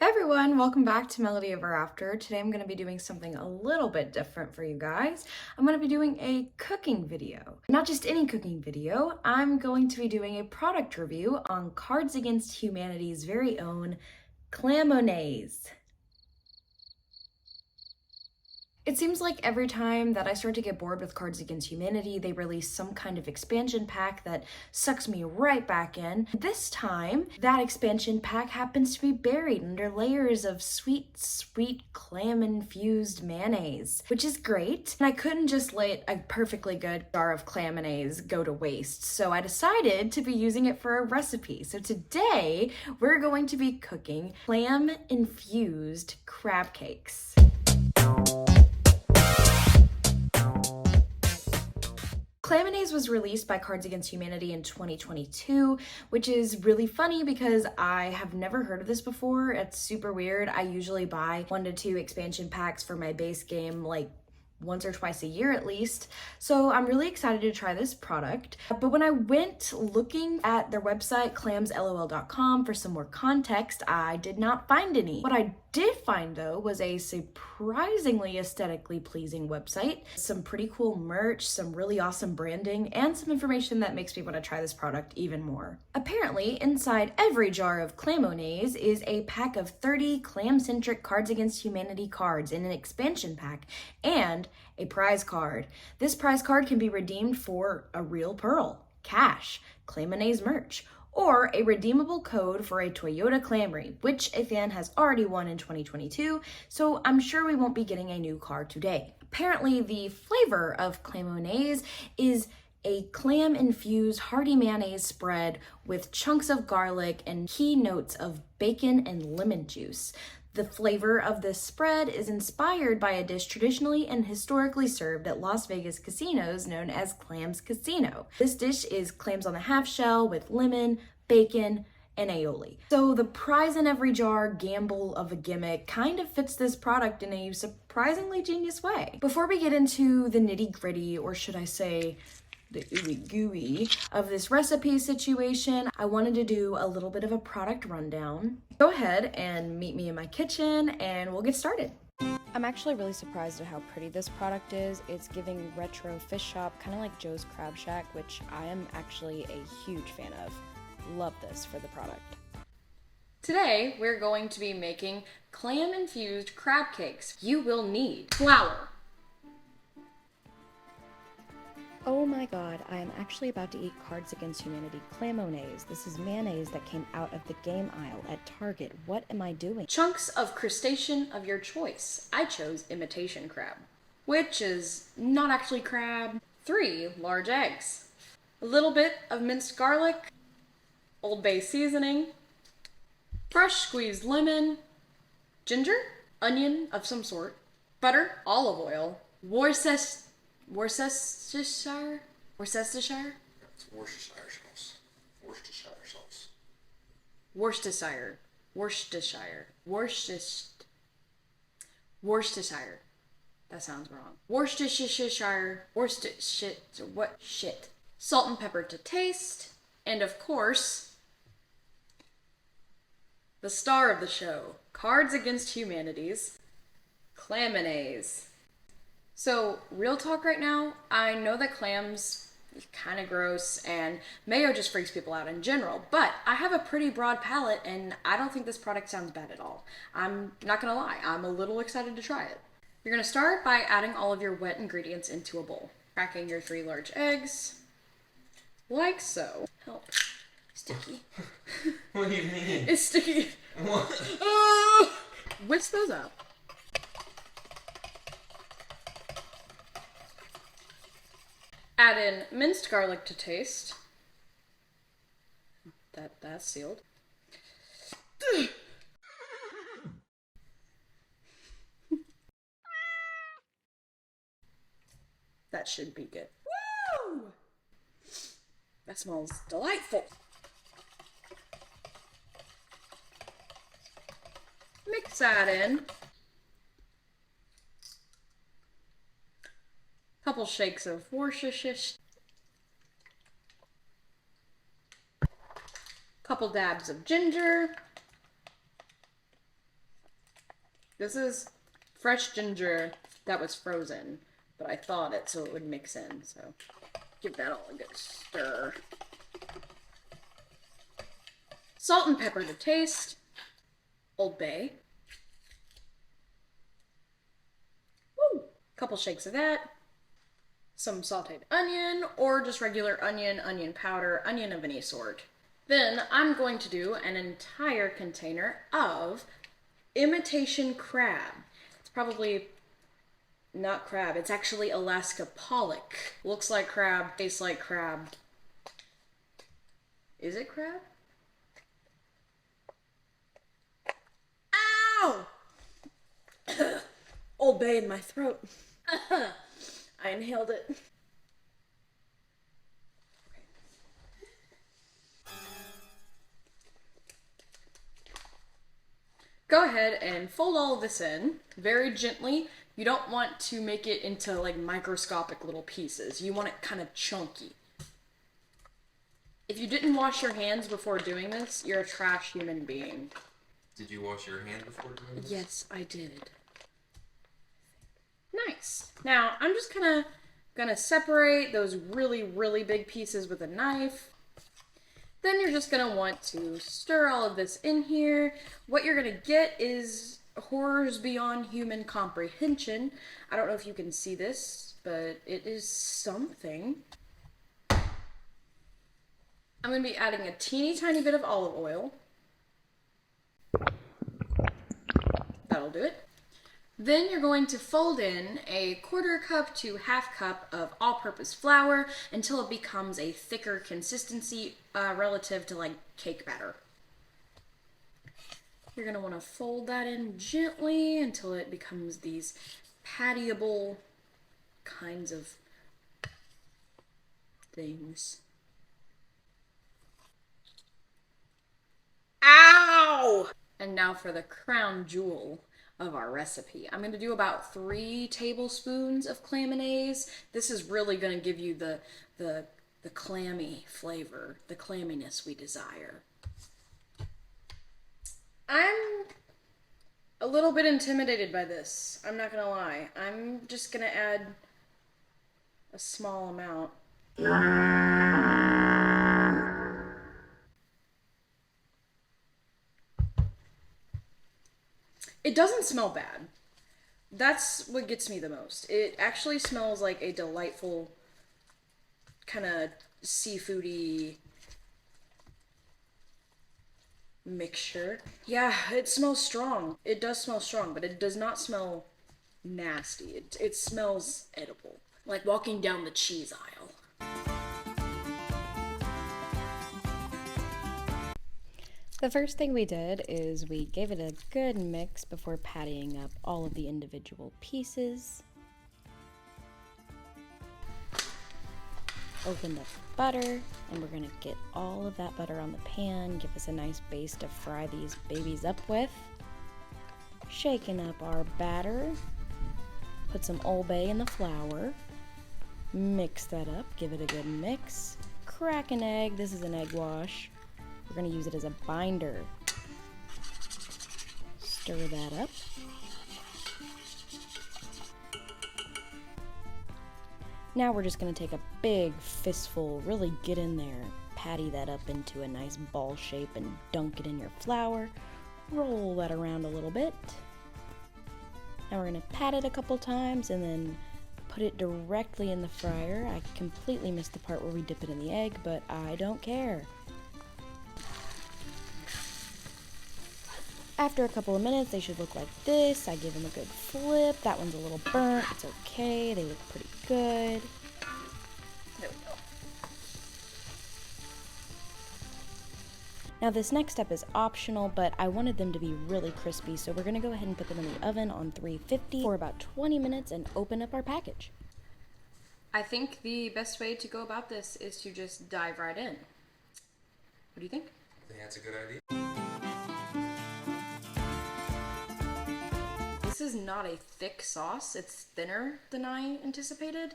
Hey everyone, welcome back to Melody Ever After. Today I'm going to be doing something a little bit different for you guys. I'm going to be doing a cooking video. Not just any cooking video, I'm going to be doing a product review on Cards Against Humanity's very own Clam-O-Naise. It seems like every time that I start to get bored with Cards Against Humanity, they release some kind of expansion pack that sucks me right back in. This time, that expansion pack happens to be buried under layers of sweet, sweet clam-infused mayonnaise, which is great. And I couldn't just let a perfectly good jar of clam-O-Naise go to waste, so I decided to be using it for a recipe. So today, we're going to be cooking clam-infused crab cakes. Clam-O-Naise was released by Cards Against Humanity in 2022, which is really funny because I have never heard of this before. It's super weird. I usually buy 1 to 2 expansion packs for my base game like once or twice a year at least. So I'm really excited to try this product. But when I went looking at their website, clamslol.com, for some more context, I did not find any. What I did find though was a surprisingly aesthetically pleasing website, some pretty cool merch, some really awesome branding, and some information that makes me want to try this product even more. Apparently, inside every jar of Clam-O-Naise is a pack of 30 clam-centric Cards Against Humanity cards in an expansion pack, and a prize card. This prize card can be redeemed for a real pearl, cash, Clam-O-Naise merch, or a redeemable code for a Toyota Camry, which a fan has already won in 2022, so I'm sure we won't be getting a new car today. Apparently, the flavor of Clam-O-Naise is a clam-infused hearty mayonnaise spread with chunks of garlic and key notes of bacon and lemon juice. The flavor of this spread is inspired by a dish traditionally and historically served at Las Vegas casinos known as Clams Casino. This dish is clams on the half shell with lemon, bacon, and aioli. So the prize in every jar gamble of a gimmick kind of fits this product in a surprisingly genius way. Before we get into the nitty-gritty, or should I say the ooey gooey of this recipe situation, I wanted to do a little bit of a product rundown. Go ahead and meet me in my kitchen and we'll get started. I'm actually really surprised at how pretty this product is. It's giving retro fish shop, kind of like Joe's Crab Shack, which I am actually a huge fan of. Love this for the product. Today, we're going to be making clam-infused crab cakes. You will need flour. Oh my god, I am actually about to eat Cards Against Humanity Clam-O-Naise. This is mayonnaise that came out of the game aisle at Target. What am I doing? Chunks of crustacean of your choice. I chose imitation crab, which is not actually crab. 3 large eggs. A little bit of minced garlic, Old Bay seasoning, fresh squeezed lemon, ginger, onion of some sort, butter, olive oil, Worcestershire? Worcestershire? It's Worcestershire sauce. Worcestershire sauce. Worcestershire. That sounds wrong. Worcestershire. What shit? Salt and pepper to taste. And of course, the star of the show, Cards Against Humanity's Clam-O-Naise. So, real talk right now, I know that clams is kind of gross and mayo just freaks people out in general, but I have a pretty broad palate and I don't think this product sounds bad at all. I'm not gonna lie, I'm a little excited to try it. You're gonna start by adding all of your wet ingredients into a bowl. Cracking your 3 large eggs, like so. Help. Sticky. What do you mean? It's sticky. What? Whisk those up. Add in minced garlic to taste. That's sealed. That should be good. Woo! That smells delightful. Mix that in. Couple shakes of Worcestershire. Couple dabs of ginger. This is fresh ginger that was frozen, but I thawed it so it would mix in, so give that all a good stir. Salt and pepper to taste. Old Bay. Woo! Couple shakes of that. Some sauteed onion, or just regular onion, onion powder, onion of any sort. Then I'm going to do an entire container of imitation crab. It's probably not crab, it's actually Alaska pollock. Looks like crab, tastes like crab. Is it crab? Ow! Old Bay in my throat. I inhaled it. Go ahead and fold all of this in very gently. You don't want to make it into like microscopic little pieces. You want it kind of chunky. If you didn't wash your hands before doing this, you're a trash human being. Did you wash your hands before doing this? Yes, I did. Nice. Now, I'm just kind of gonna separate those really, really big pieces with a knife. Then you're just gonna want to stir all of this in here. What you're gonna get is horrors beyond human comprehension. I don't know if you can see this, but it is something. I'm gonna be adding a teeny tiny bit of olive oil. That'll do it. Then you're going to fold in a 1/4 cup to 1/2 cup of all-purpose flour until it becomes a thicker consistency relative to like cake batter. You're going to want to fold that in gently until it becomes these pattyable kinds of things. Ow! And now for the crown jewel of our recipe. I'm going to do about 3 tablespoons of Clam-O-Naise. This is really going to give you the clammy flavor, the clamminess we desire. I'm a little bit intimidated by this. I'm not going to lie. I'm just going to add a small amount. It doesn't smell bad. That's what gets me the most. It actually smells like a delightful kind of seafoody mixture. Yeah, it smells strong. It does smell strong, but it does not smell nasty. It smells edible. Like walking down the cheese aisle. The first thing we did is we gave it a good mix before pattying up all of the individual pieces. Opened up butter, and we're gonna get all of that butter on the pan, give us a nice base to fry these babies up with. Shaking up our batter, put some Old Bay in the flour, mix that up, give it a good mix, crack an egg. This is an egg wash. We're going to use it as a binder. Stir that up. Now we're just going to take a big fistful, really get in there, patty that up into a nice ball shape and dunk it in your flour. Roll that around a little bit. Now we're going to pat it a couple times and then put it directly in the fryer. I completely missed the part where we dip it in the egg, but I don't care. After a couple of minutes, they should look like this. I give them a good flip. That one's a little burnt. It's okay. They look pretty good. There we go. Now this next step is optional, but I wanted them to be really crispy, so we're gonna go ahead and put them in the oven on 350 for about 20 minutes and open up our package. I think the best way to go about this is to just dive right in. What do you think? I think that's a good idea. This is not a thick sauce. It's thinner than I anticipated,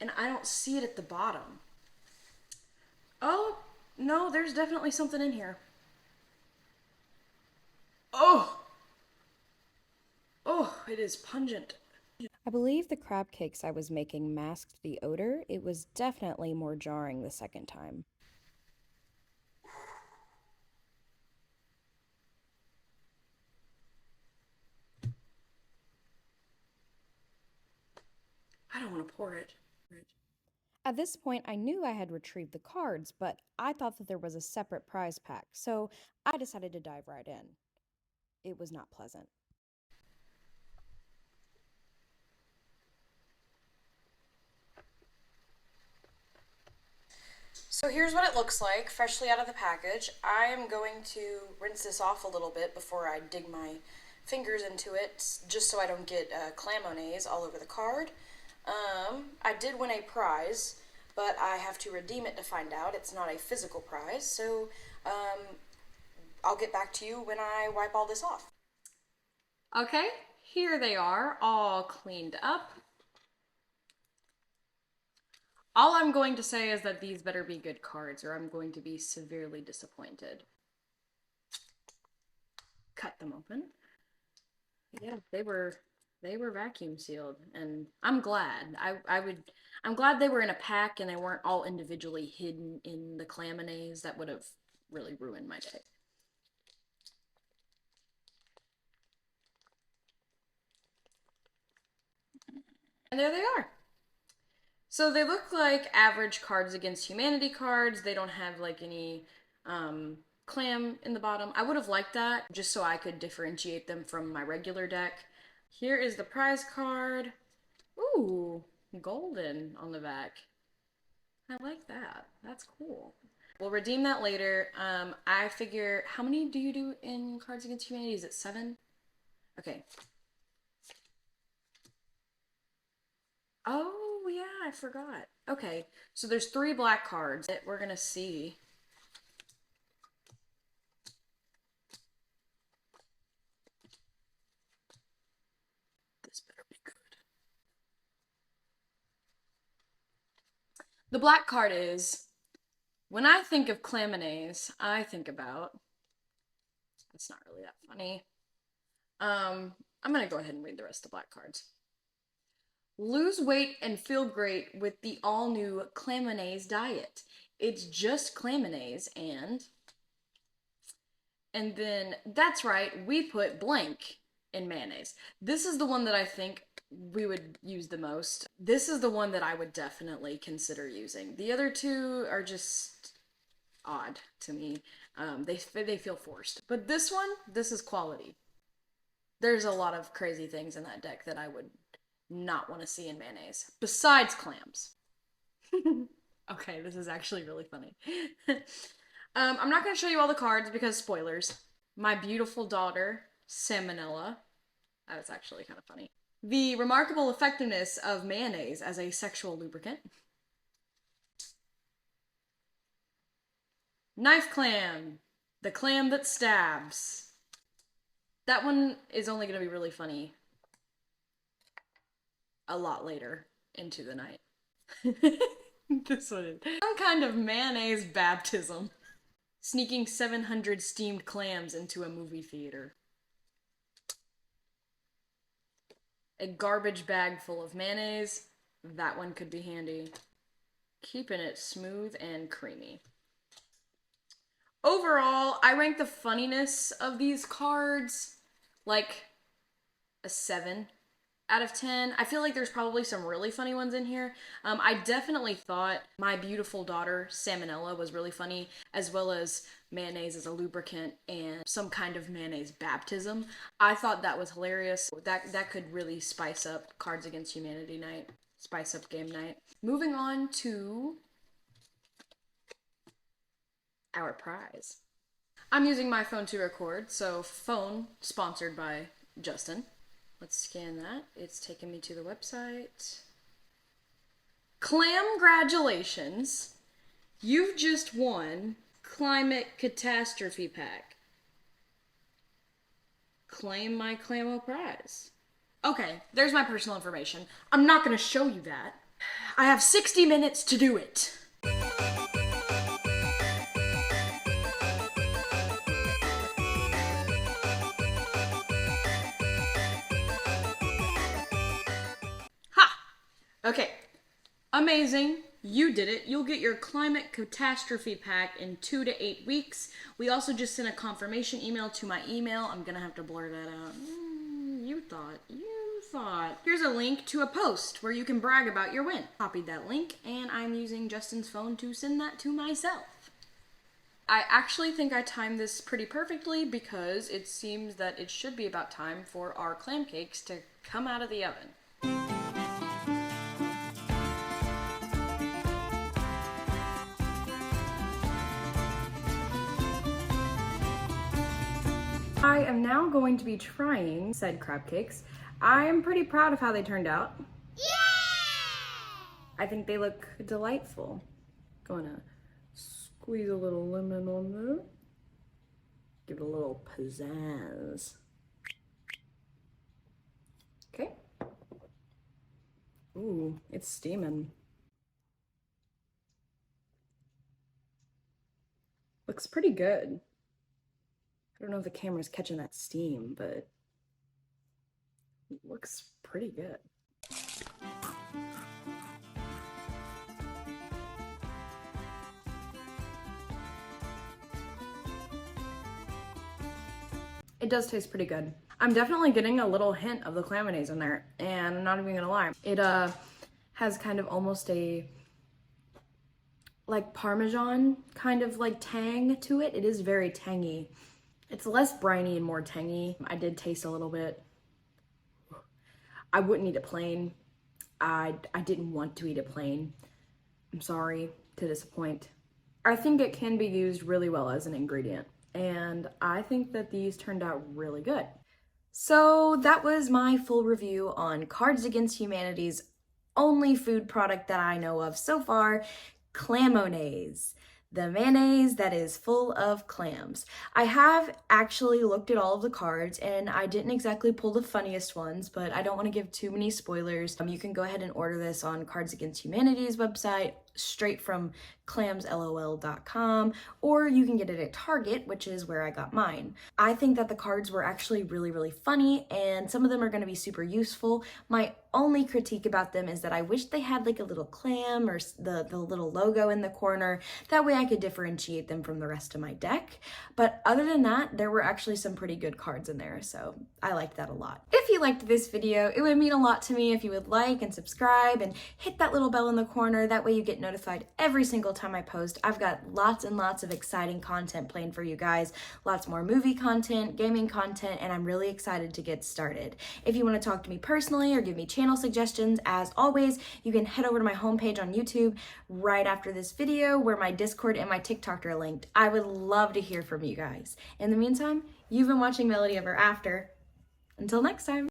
and I don't see it at the bottom. Oh, no, there's definitely something in here. Oh! it is pungent. I believe the crab cakes I was making masked the odor. It was definitely more jarring the second time. I don't want to pour it. At this point, I knew I had retrieved the cards, but I thought that there was a separate prize pack, so I decided to dive right in. It was not pleasant. So here's what it looks like, freshly out of the package. I am going to rinse this off a little bit before I dig my fingers into it, just so I don't get Clam-O-Naise all over the card. I did win a prize, but I have to redeem it to find out. It's not a physical prize, so I'll get back to you when I wipe all this off. Okay, here they are, all cleaned up. All I'm going to say is that these better be good cards, or I'm going to be severely disappointed. Cut them open. Yeah, they were vacuum sealed, and I'm glad. I'm glad they were in a pack and they weren't all individually hidden in the Clam-O-Naise. That would have really ruined my day. And there they are. So they look like average Cards Against Humanity cards. They don't have like any clam in the bottom. I would have liked that just so I could differentiate them from my regular deck. Here is the prize card. Ooh, golden on the back. I like that. That's cool. We'll redeem that later. I figure, how many do you do in Cards Against Humanity? Is it 7? Okay. Oh, yeah, I forgot. Okay, so there's 3 black cards that we're gonna see. This better be good. The black card is, when I think of Clam-O-Naise, I think about, that's not really that funny. I'm gonna go ahead and read the rest of the black cards. Lose weight and feel great with the all-new Clam-O-Naise diet. It's just Clam-O-Naise and then, that's right, we put blank in mayonnaise. This is the one that I think we would use the most. This is the one that I would definitely consider using. The other 2 are just odd to me. They feel forced. But this one, this is quality. There's a lot of crazy things in that deck that I would not want to see in mayonnaise, besides clams. Okay, this is actually really funny. I'm not going to show you all the cards because spoilers. My beautiful daughter, Salmonella. That was actually kind of funny. The remarkable effectiveness of mayonnaise as a sexual lubricant. Knife clam, the clam that stabs. That one is only going to be really funny a lot later into the night. This one is some kind of mayonnaise baptism. Sneaking 700 steamed clams into a movie theater. A garbage bag full of mayonnaise. That one could be handy. Keeping it smooth and creamy. Overall, I rank the funniness of these cards like a 7 out of 10. I feel like there's probably some really funny ones in here. I definitely thought My Beautiful Daughter, Salmonella, was really funny, as well as mayonnaise as a lubricant and some kind of mayonnaise baptism. I thought that was hilarious. That could really spice up Cards Against Humanity night, spice up game night. Moving on to our prize. I'm using my phone to record, so phone sponsored by Justin. Let's scan that. It's taking me to the website. Clam-gratulations. You've just won Climate Catastrophe Pack. Claim my Clam-O prize. Okay, there's my personal information. I'm not gonna show you that. I have 60 minutes to do it. Okay, amazing. You did it. You'll get your climate catastrophe pack in 2 to 8 weeks. We also just sent a confirmation email to my email. I'm gonna have to blur that out. You thought. Here's a link to a post where you can brag about your win. Copied that link, and I'm using Justin's phone to send that to myself. I actually think I timed this pretty perfectly because it seems that it should be about time for our clam cakes to come out of the oven. I am now going to be trying said crab cakes. I am pretty proud of how they turned out. Yeah! I think they look delightful. Gonna squeeze a little lemon on there. Give it a little pizzazz. Okay. Ooh, it's steaming. Looks pretty good. I don't know if the camera's catching that steam, but it looks pretty good. It does taste pretty good. I'm definitely getting a little hint of the Clam-O-Naise in there, and I'm not even gonna lie. It has kind of almost a like Parmesan kind of like tang to it. It is very tangy. It's less briny and more tangy. I did taste a little bit. I wouldn't eat it plain. I didn't want to eat it plain. I'm sorry to disappoint. I think it can be used really well as an ingredient, and I think that these turned out really good. So that was my full review on Cards Against Humanity's only food product that I know of so far, Clam-O-Naise, the mayonnaise that is full of clams. I have actually looked at all of the cards, and I didn't exactly pull the funniest ones, but I don't want to give too many spoilers. You can go ahead and order this on Cards Against Humanity's website, straight from clamslol.com, or you can get it at Target, which is where I got mine. I think that the cards were actually really funny, and some of them are going to be super useful. My only critique about them is that I wish they had like a little clam or the little logo in the corner. That way I could differentiate them from the rest of my deck. But other than that, there were actually some pretty good cards in there, so I liked that a lot. If you liked this video, it would mean a lot to me if you would like and subscribe and hit that little bell in the corner. That way you get notified every single time I post. I've got lots and lots of exciting content planned for you guys. Lots more movie content, gaming content, and I'm really excited to get started. If you want to talk to me personally or give me channel suggestions, as always, you can head over to my homepage on YouTube right after this video where my Discord and my TikTok are linked. I would love to hear from you guys. In the meantime, you've been watching Melody Ever After. Until next time.